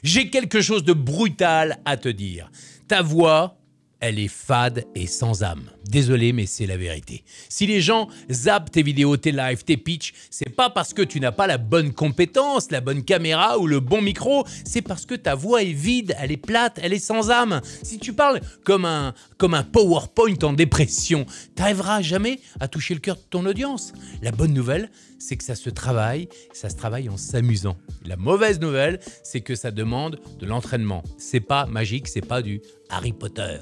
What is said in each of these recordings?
J'ai quelque chose de brutal à te dire. Ta voix, elle est fade et sans âme. Désolé, mais c'est la vérité. Si les gens zappent tes vidéos, tes lives, tes pitchs, c'est pas parce que tu n'as pas la bonne compétence, la bonne caméra ou le bon micro, c'est parce que ta voix est vide, elle est plate, elle est sans âme. Si tu parles comme un PowerPoint en dépression, t'arriveras jamais à toucher le cœur de ton audience. La bonne nouvelle, c'est que ça se travaille en s'amusant. La mauvaise nouvelle, c'est que ça demande de l'entraînement. C'est pas magique, c'est pas du Harry Potter.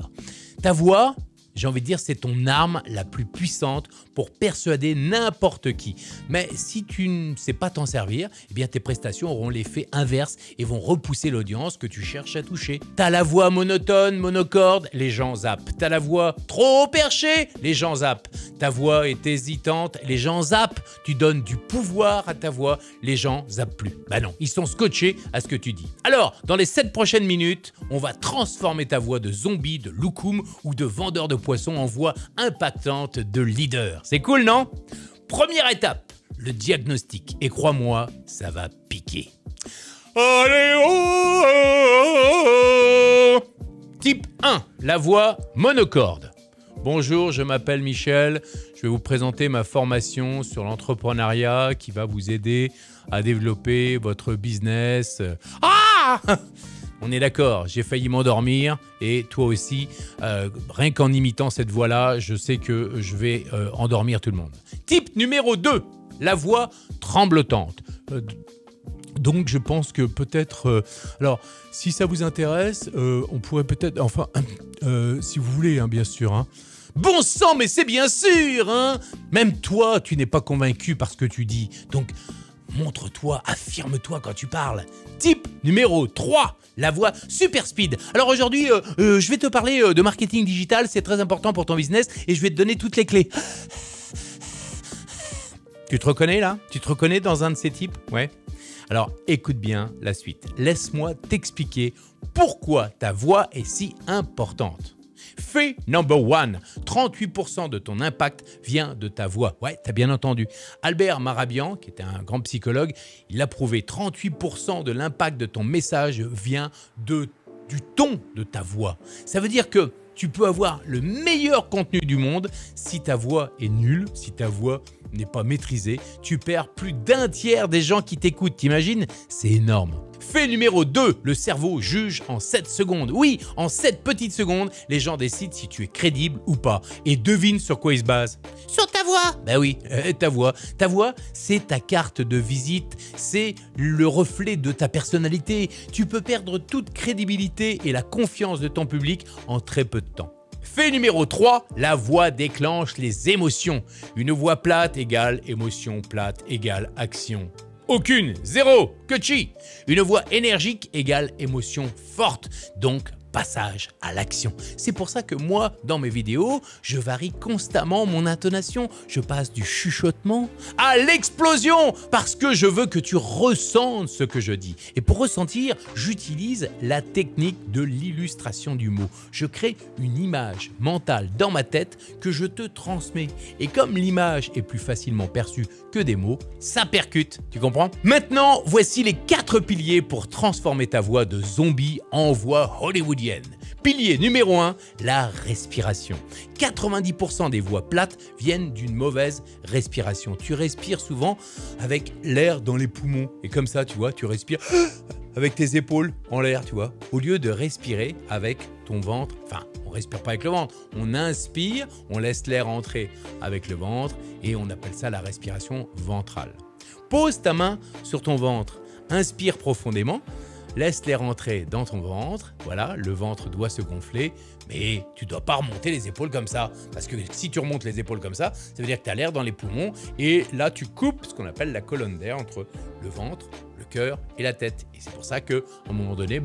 Ta voix, j'ai envie de dire, c'est ton arme la plus puissante pour persuader n'importe qui. Mais si tu ne sais pas t'en servir, eh bien tes prestations auront l'effet inverse et vont repousser l'audience que tu cherches à toucher. T'as la voix monotone, monocorde, les gens zappent. T'as la voix trop perchée, les gens zappent. Ta voix est hésitante, les gens zappent. Tu donnes du pouvoir à ta voix, les gens zappent plus. Bah non, ils sont scotchés à ce que tu dis. Alors, dans les 7 prochaines minutes, on va transformer ta voix de zombie, de loukoum ou de vendeur de poissons en voix impactante de leader. C'est cool, non? Première étape, le diagnostic. Et crois-moi, ça va piquer. Allez, oh, oh, oh. Type 1, la voix monocorde. Bonjour, je m'appelle Michel. Je vais vous présenter ma formation sur l'entrepreneuriat qui va vous aider à développer votre business. Ah! On est d'accord, j'ai failli m'endormir et toi aussi, rien qu'en imitant cette voix-là, je sais que je vais endormir tout le monde. Type numéro 2, la voix tremblotante. Donc je pense que peut-être, alors si ça vous intéresse, on pourrait peut-être, enfin, si vous voulez, hein, bien sûr. Hein. Bon sang, mais c'est bien sûr, hein. Même toi, tu n'es pas convaincu par ce que tu dis. Donc, montre-toi, affirme-toi quand tu parles. Type numéro 3, la voix super speed. Alors aujourd'hui, je vais te parler de marketing digital, c'est très important pour ton business et je vais te donner toutes les clés. Tu te reconnais là? Tu te reconnais dans un de ces types? Ouais. Alors écoute bien la suite. Laisse-moi t'expliquer pourquoi ta voix est si importante. Fait number 1, 38% de ton impact vient de ta voix. Ouais, t'as bien entendu. Albert Marabian, qui était un grand psychologue, il a prouvé 38% de l'impact de ton message vient du ton de ta voix. Ça veut dire que tu peux avoir le meilleur contenu du monde, si ta voix est nulle, si ta voix n'est pas maîtrisée, tu perds plus d'un tiers des gens qui t'écoutent. T'imagines? C'est énorme. Fait numéro 2, le cerveau juge en 7 secondes. Oui, en 7 petites secondes, les gens décident si tu es crédible ou pas. Et devine sur quoi ils se basent. Sur ta voix. Ben oui, ta voix. Ta voix, c'est ta carte de visite, c'est le reflet de ta personnalité. Tu peux perdre toute crédibilité et la confiance de ton public en très peu de temps. Fait numéro 3, la voix déclenche les émotions. Une voix plate égale émotion plate égale action. Aucune, zéro, que chi. Une voix énergique égale émotion forte, donc passage à l'action. C'est pour ça que moi, dans mes vidéos, je varie constamment mon intonation. Je passe du chuchotement à l'explosion parce que je veux que tu ressentes ce que je dis. Et pour ressentir, j'utilise la technique de l'illustration du mot. Je crée une image mentale dans ma tête que je te transmets. Et comme l'image est plus facilement perçue que des mots, ça percute. Tu comprends? Maintenant, voici les 4 piliers pour transformer ta voix de zombie en voix hollywoodienne. Pilier numéro 1, la respiration. 90% des voix plates viennent d'une mauvaise respiration. Tu respires souvent avec l'air dans les poumons. Et comme ça, tu vois, tu respires avec tes épaules en l'air, tu vois. Au lieu de respirer avec ton ventre, enfin, on respire pas avec le ventre. On inspire, on laisse l'air entrer avec le ventre et on appelle ça la respiration ventrale. Pose ta main sur ton ventre. Inspire profondément. Laisse l'air entrer dans ton ventre, voilà, le ventre doit se gonfler, mais tu ne dois pas remonter les épaules comme ça. Parce que si tu remontes les épaules comme ça veut dire que tu as l'air dans les poumons et là tu coupes ce qu'on appelle la colonne d'air entre le ventre, le cœur et la tête. Et c'est pour ça qu'à un moment donné,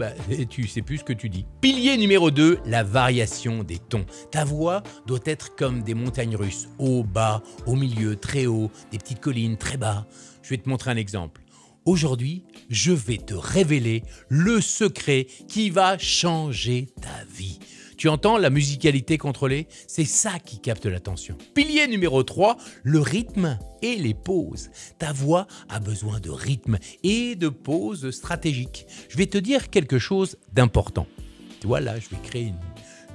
tu ne sais plus ce que tu dis. Pilier numéro 2, la variation des tons. Ta voix doit être comme des montagnes russes, haut, bas, au milieu, très haut, des petites collines, très bas. Je vais te montrer un exemple. Aujourd'hui, je vais te révéler le secret qui va changer ta vie. Tu entends la musicalité contrôlée? C'est ça qui capte l'attention. Pilier numéro 3, le rythme et les pauses. Ta voix a besoin de rythme et de pauses stratégiques. Je vais te dire quelque chose d'important. Tu vois, là, je vais créer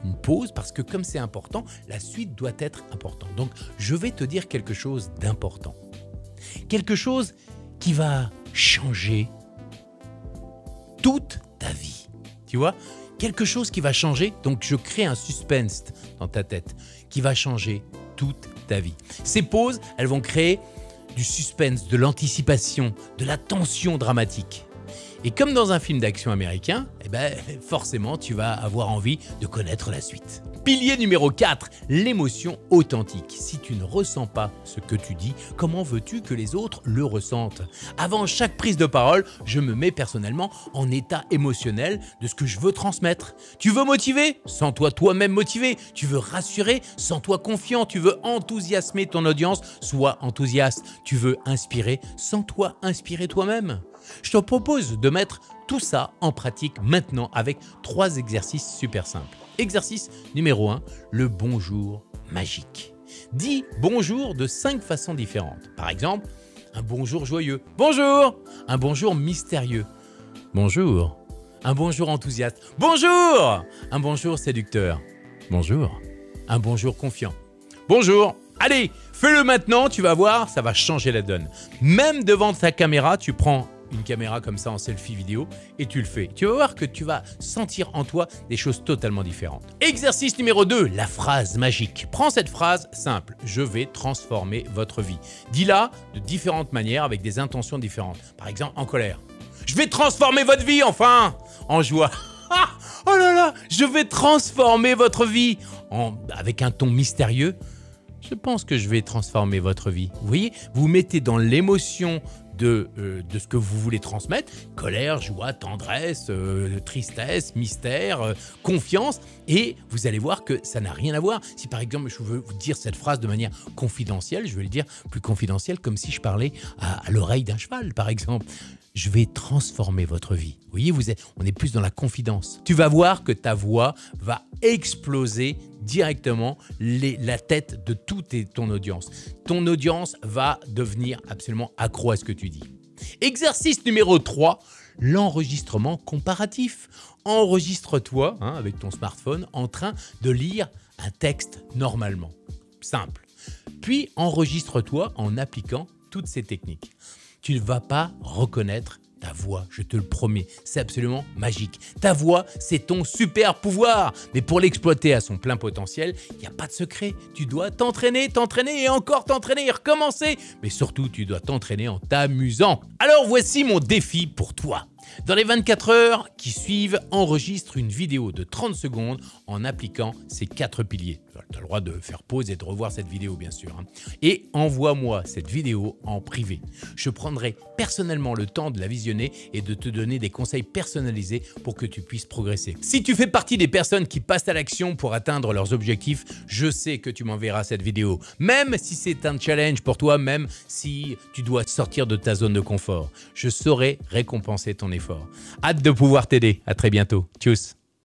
une pause parce que comme c'est important, la suite doit être importante. Donc, je vais te dire quelque chose d'important. Quelque chose qui va changer toute ta vie. Tu vois? Quelque chose qui va changer, donc je crée un suspense dans ta tête qui va changer toute ta vie. Ces pauses, elles vont créer du suspense, de l'anticipation, de la tension dramatique. Et comme dans un film d'action américain, forcément, tu vas avoir envie de connaître la suite. Pilier numéro 4, l'émotion authentique. Si tu ne ressens pas ce que tu dis, comment veux-tu que les autres le ressentent? Avant chaque prise de parole, je me mets personnellement en état émotionnel de ce que je veux transmettre. Tu veux motiver? Sens-toi toi-même motivé. Tu veux rassurer? Sens-toi confiant. Tu veux enthousiasmer ton audience? Sois enthousiaste. Tu veux inspirer? Sens-toi inspiré toi-même. Je te propose de mettre tout ça en pratique maintenant avec 3 exercices super simples. Exercice numéro 1, le bonjour magique. Dis bonjour de 5 façons différentes. Par exemple, un bonjour joyeux. Bonjour! Un bonjour mystérieux. Bonjour. Un bonjour enthousiaste. Bonjour! Un bonjour séducteur. Bonjour. Un bonjour confiant. Bonjour! Allez, fais-le maintenant, tu vas voir, ça va changer la donne. Même devant ta caméra, tu prends une caméra comme ça en selfie vidéo et tu le fais. Tu vas voir que tu vas sentir en toi des choses totalement différentes. Exercice numéro 2, la phrase magique. Prends cette phrase simple. Je vais transformer votre vie. Dis-la de différentes manières avec des intentions différentes. Par exemple, en colère. Je vais transformer votre vie enfin! En joie. Oh là là, je vais transformer votre vie. Avec un ton mystérieux. Je pense que je vais transformer votre vie. Vous voyez, vous mettez dans l'émotion de ce que vous voulez transmettre, colère, joie, tendresse, tristesse, mystère, confiance, et vous allez voir que ça n'a rien à voir. Si par exemple je veux vous dire cette phrase de manière confidentielle, je vais le dire plus confidentielle, comme si je parlais à l'oreille d'un cheval par exemple. Je vais transformer votre vie. Vous voyez, on est plus dans la confidence. Tu vas voir que ta voix va exploser directement la tête de toute ton audience. Ton audience va devenir absolument accro à ce que tu dis. Exercice numéro 3, l'enregistrement comparatif. Enregistre-toi avec ton smartphone en train de lire un texte normalement. Simple. Puis enregistre-toi en appliquant toutes ces techniques. Tu ne vas pas reconnaître ta voix, je te le promets, c'est absolument magique. Ta voix, c'est ton super pouvoir. Mais pour l'exploiter à son plein potentiel, il n'y a pas de secret. Tu dois t'entraîner et encore t'entraîner et recommencer. Mais surtout, tu dois t'entraîner en t'amusant. Alors voici mon défi pour toi. Dans les 24 heures qui suivent, enregistre une vidéo de 30 secondes en appliquant ces 4 piliers. Tu as le droit de faire pause et de revoir cette vidéo bien sûr. Et envoie-moi cette vidéo en privé. Je prendrai personnellement le temps de la visionner et de te donner des conseils personnalisés pour que tu puisses progresser. Si tu fais partie des personnes qui passent à l'action pour atteindre leurs objectifs, je sais que tu m'enverras cette vidéo. Même si c'est un challenge pour toi, même si tu dois sortir de ta zone de confort, je saurai récompenser ton effort. Hâte de pouvoir t'aider. À très bientôt. Tchuss.